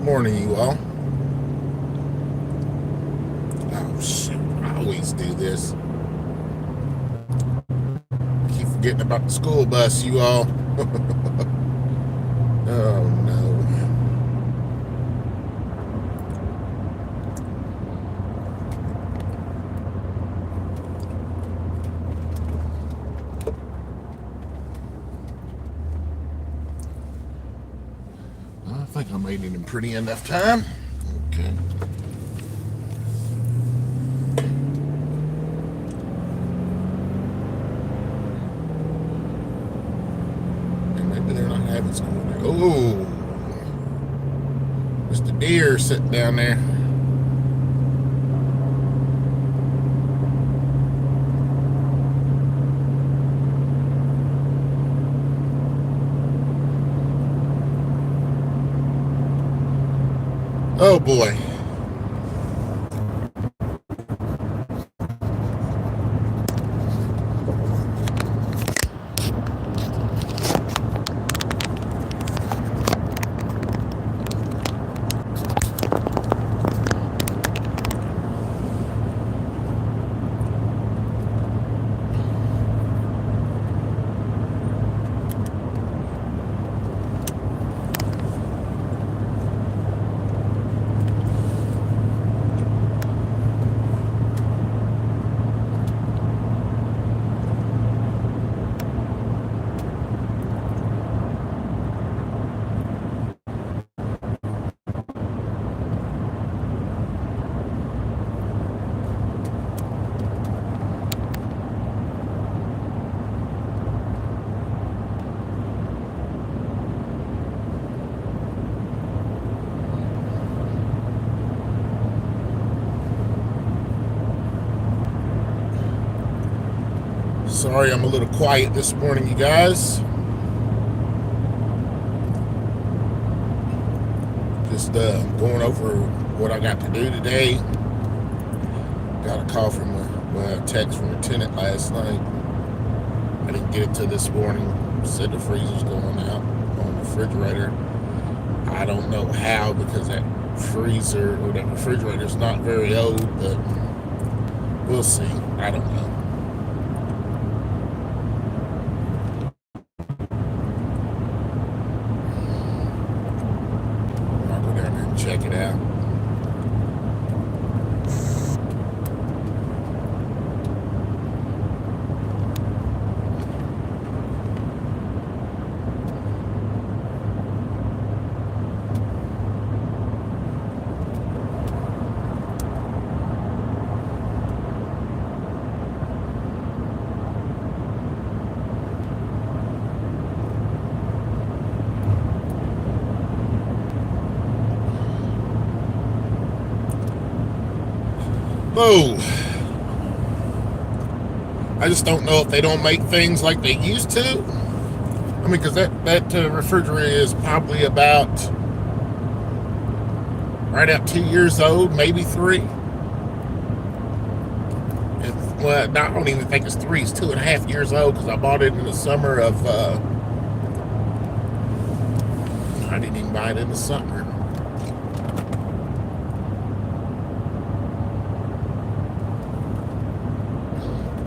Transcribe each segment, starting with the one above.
Morning, you all. Oh, shoot. I always do this. Keep forgetting about the school bus, you all. Oh, no. I think I made it in pretty enough time. Okay. Maybe they're not having school there. Oh, Mr. Deer sitting down there. Oh, boy. Sorry, I'm a little quiet this morning, you guys. Just going over what I got to do today. Got a call from a text from a tenant last night. I didn't get it till this morning. Said the freezer's going out on the refrigerator. I don't know how, because that freezer or that refrigerator's not very old, but we'll see. I don't know. I'll go down there and check it out. Oh, I just don't know if they don't make things like they used to. I mean, because that refrigerator is probably about right at 2 years old, maybe 3. Well, I don't even think it's 3. It's 2.5 years old, because I bought it in the summer of. I didn't even buy it in the summer.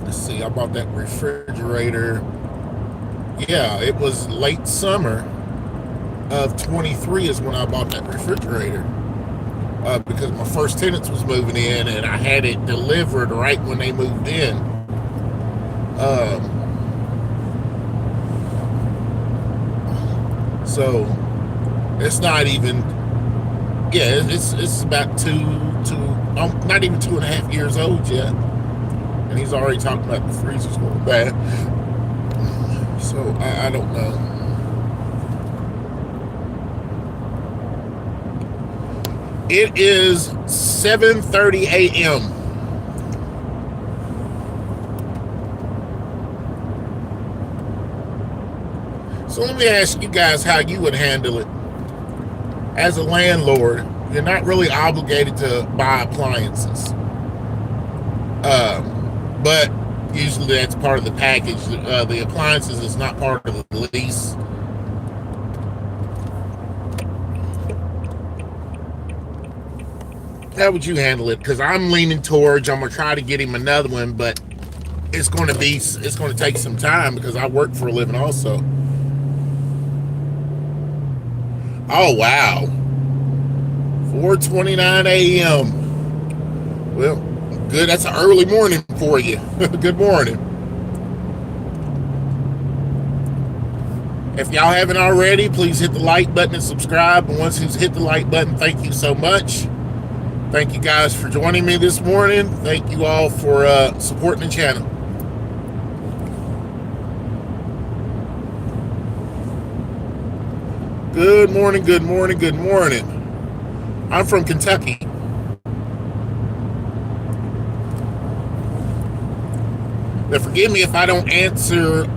Let's see. I bought that refrigerator. Yeah, it was late summer of 23 is when I bought that refrigerator. Because my first tenants was moving in, and I had it delivered right when they moved in. So it's not even. Yeah, it's about not even 2.5 years old yet, and he's already talking about the freezer's going bad. So I don't know. It is 7:30 a.m. So let me ask you guys how you would handle it. As a landlord, you're not really obligated to buy appliances. But usually that's part of the package. The appliances is not part of the lease. How would you handle it? Because I'm leaning towards I'm gonna try to get him another one, but it's gonna take some time because I work for a living also. Oh wow, 4:29 a.m. Well, good. That's an early morning for you. Good morning. If y'all haven't already, please hit the like button and subscribe. And once you've hit the like button, thank you so much. Thank you guys for joining me this morning. Thank you all for supporting the channel. Good morning, good morning, good morning. I'm from Kentucky. Now, forgive me if I don't answer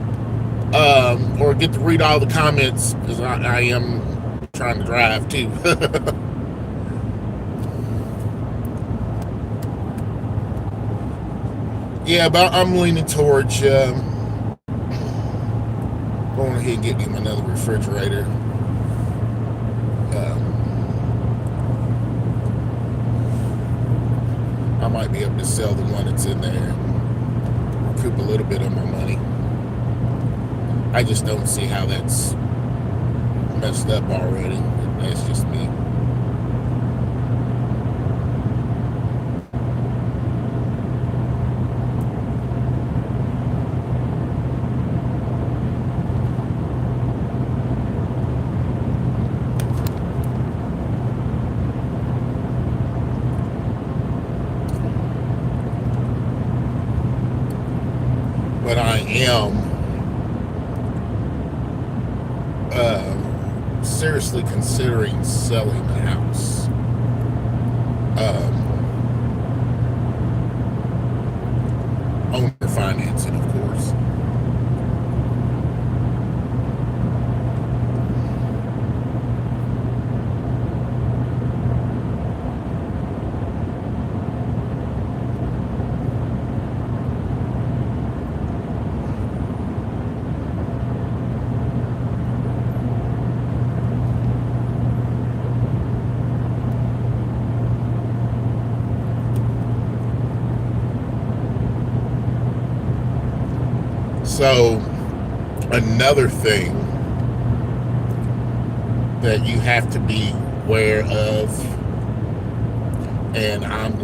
or get to read all the comments because I am trying to drive too. Yeah, but I'm leaning towards going ahead and getting him another refrigerator. I might be able to sell the one that's in there, recoup a little bit of my money. I just don't see how that's messed up already. That's just me. But I am seriously considering selling the house. Owner financing, of course. So, another thing that you have to be aware of, and I'm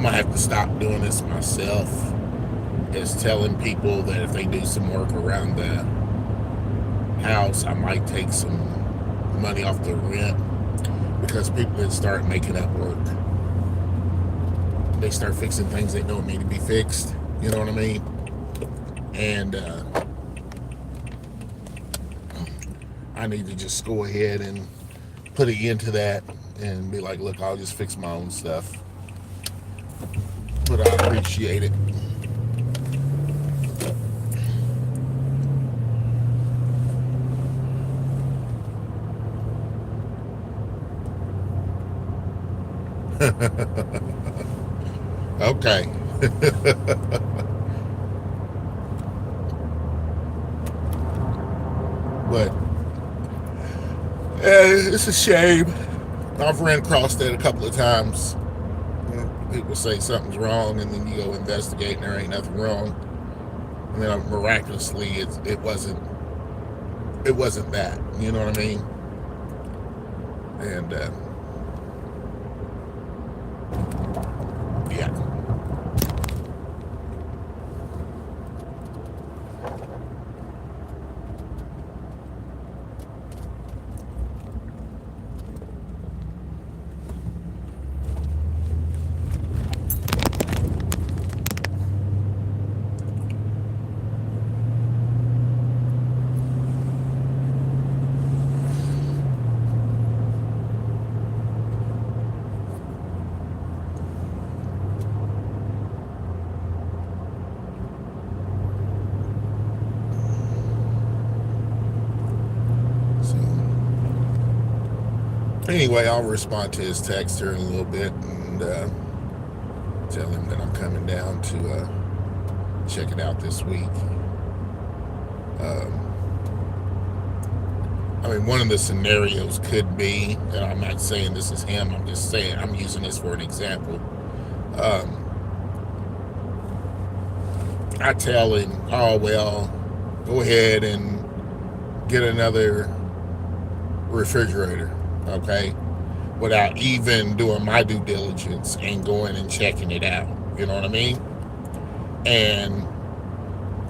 gonna have to stop doing this myself, is telling people that if they do some work around the house, I might take some money off the rent because people then start making up work. They start fixing things that don't need to be fixed. You know what I mean? And I need to just go ahead and put it into that and be like, look, I'll just fix my own stuff. But I appreciate it. Okay. But it's a shame. I've ran across that a couple of times. People say something's wrong, and then you go investigate, and there ain't nothing wrong. And then miraculously, it wasn't that. You know what I mean? And yeah. Anyway, I'll respond to his text here in a little bit and tell him that I'm coming down to check it out this week. I mean, one of the scenarios could be, and I'm not saying this is him, I'm just saying, I'm using this for an example. Um, I tell him, oh, well, go ahead and get another refrigerator, okay? Without even doing my due diligence and going and checking it out. You know what I mean? And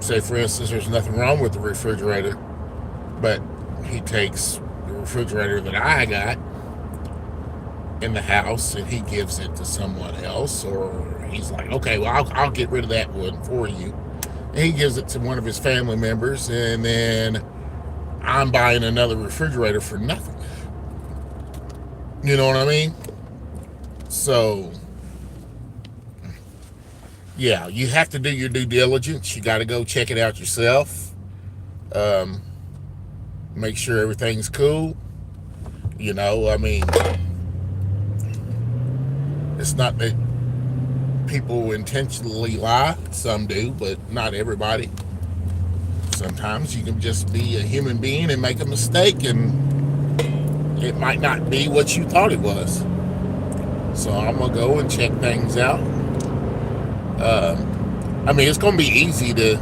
say, for instance, there's nothing wrong with the refrigerator, but he takes the refrigerator that I got in the house and he gives it to someone else, or he's like, okay, well, I'll get rid of that one for you. And he gives it to one of his family members, and then I'm buying another refrigerator for nothing. You know what I mean? So, yeah, you have to do your due diligence. You got to go check it out yourself. Um, Make sure everything's cool. You know, I mean, it's not that people intentionally lie. Some do, but not everybody. Sometimes you can just be a human being and make a mistake, and it might not be what you thought it was. So I'm going to go and check things out. I mean, it's going to be easy to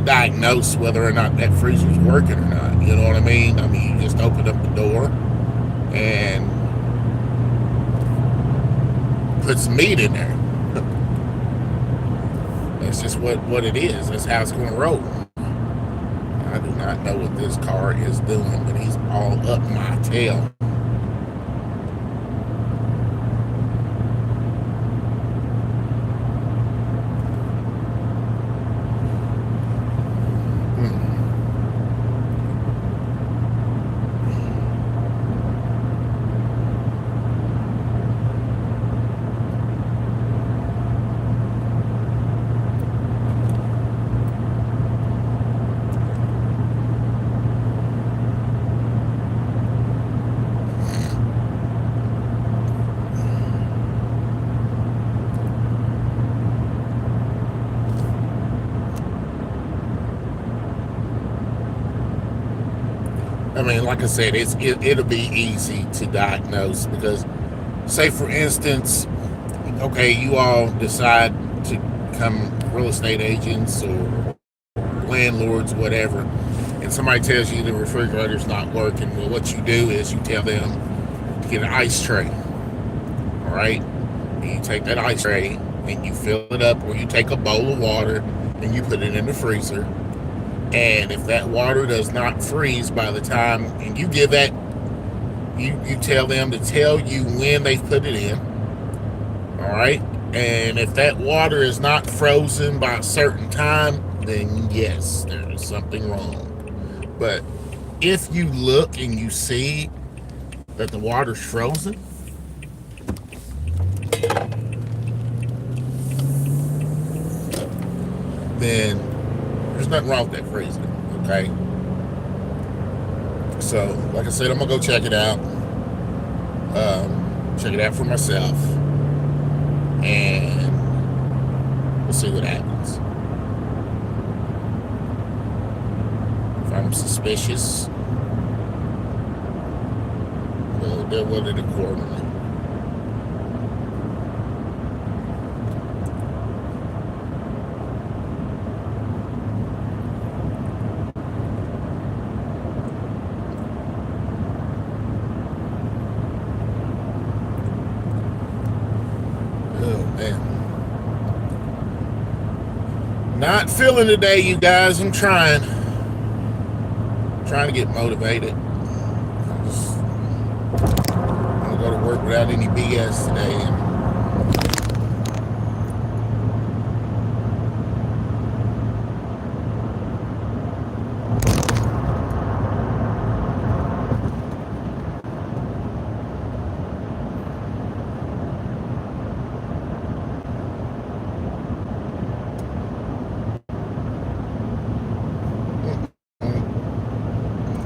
diagnose whether or not that freezer's working or not. You know what I mean? I mean, you just open up the door and put some meat in there. That's just what it is. That's how it's going to roll. I do not know what this car is doing, but he's all up my tail. I mean, like I said, it'll be easy to diagnose because, say for instance, okay, you all decide to become real estate agents or landlords, whatever, and somebody tells you the refrigerator's not working. Well, what you do is you tell them to get an ice tray, all right? And you take that ice tray and you fill it up, or you take a bowl of water and you put it in the freezer. And if that water does not freeze by the time, and you give that, you tell them to tell you when they've put it in, all right? And if that water is not frozen by a certain time, then yes, there is something wrong. But if you look and you see that the water's frozen, then there's nothing wrong with that freezer, okay? So, like I said, I'm gonna go check it out. Check it out for myself, and we'll see what happens. If I'm suspicious, we'll deal with it accordingly. Not feeling today, you guys. I'm trying to get motivated. I'm gonna go to work without any BS today.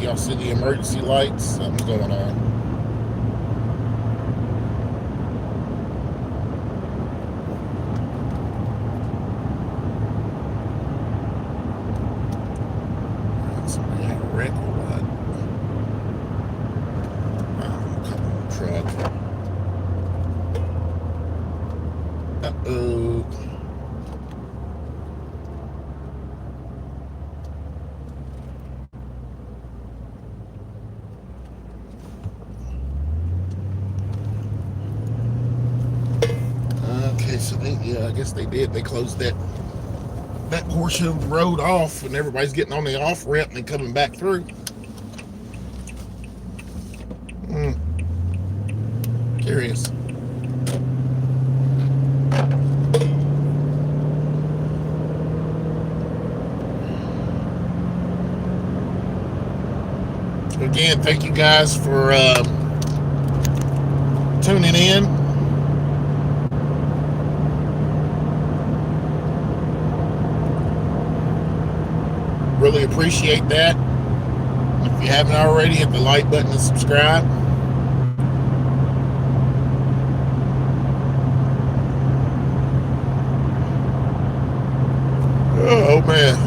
Y'all see the emergency lights? Something's going on. Somebody had a wreck or what? So I guess they did. They closed that portion of the road off, and everybody's getting on the off ramp and then coming back through. Curious. Again, thank you guys for tuning in. Really appreciate that. If you haven't already, hit the like button and subscribe. Oh man.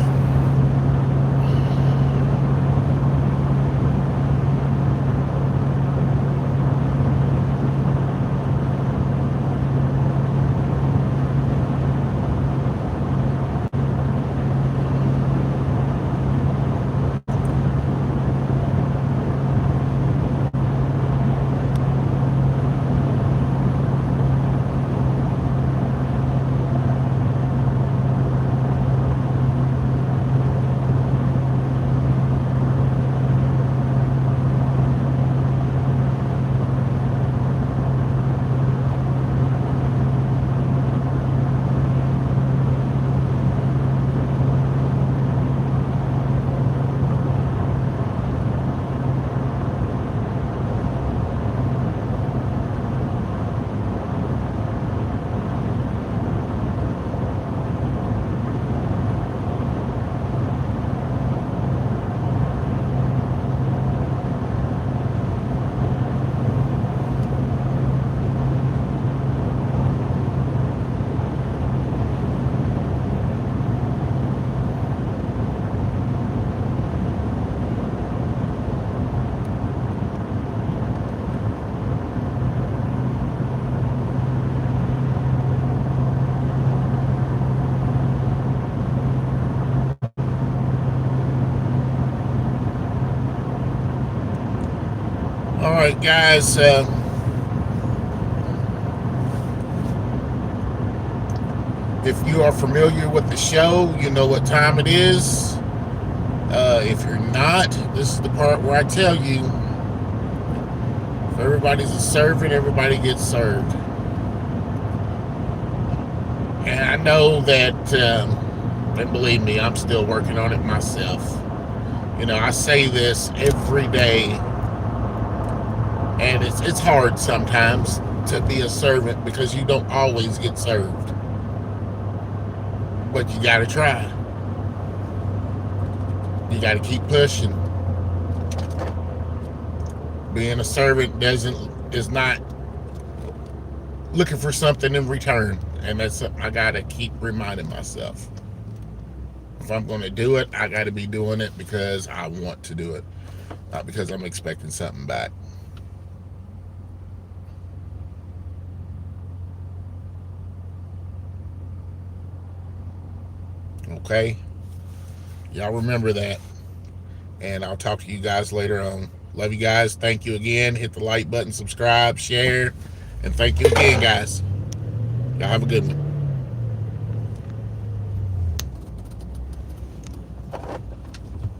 All right, guys. If you are familiar with the show, you know what time it is. If you're not, this is the part where I tell you, if everybody's a servant, everybody gets served. And I know that, and believe me, I'm still working on it myself. I say this every day, and it's hard sometimes to be a servant because you don't always get served. But you gotta try. You gotta keep pushing. Being a servant is not looking for something in return, and that's something I gotta keep reminding myself. If I'm gonna do it, I gotta be doing it because I want to do it, not because I'm expecting something back. Okay? Y'all remember that. And I'll talk to you guys later on. Love you guys. Thank you again. Hit the like button, subscribe, share. And thank you again, guys. Y'all have a good one.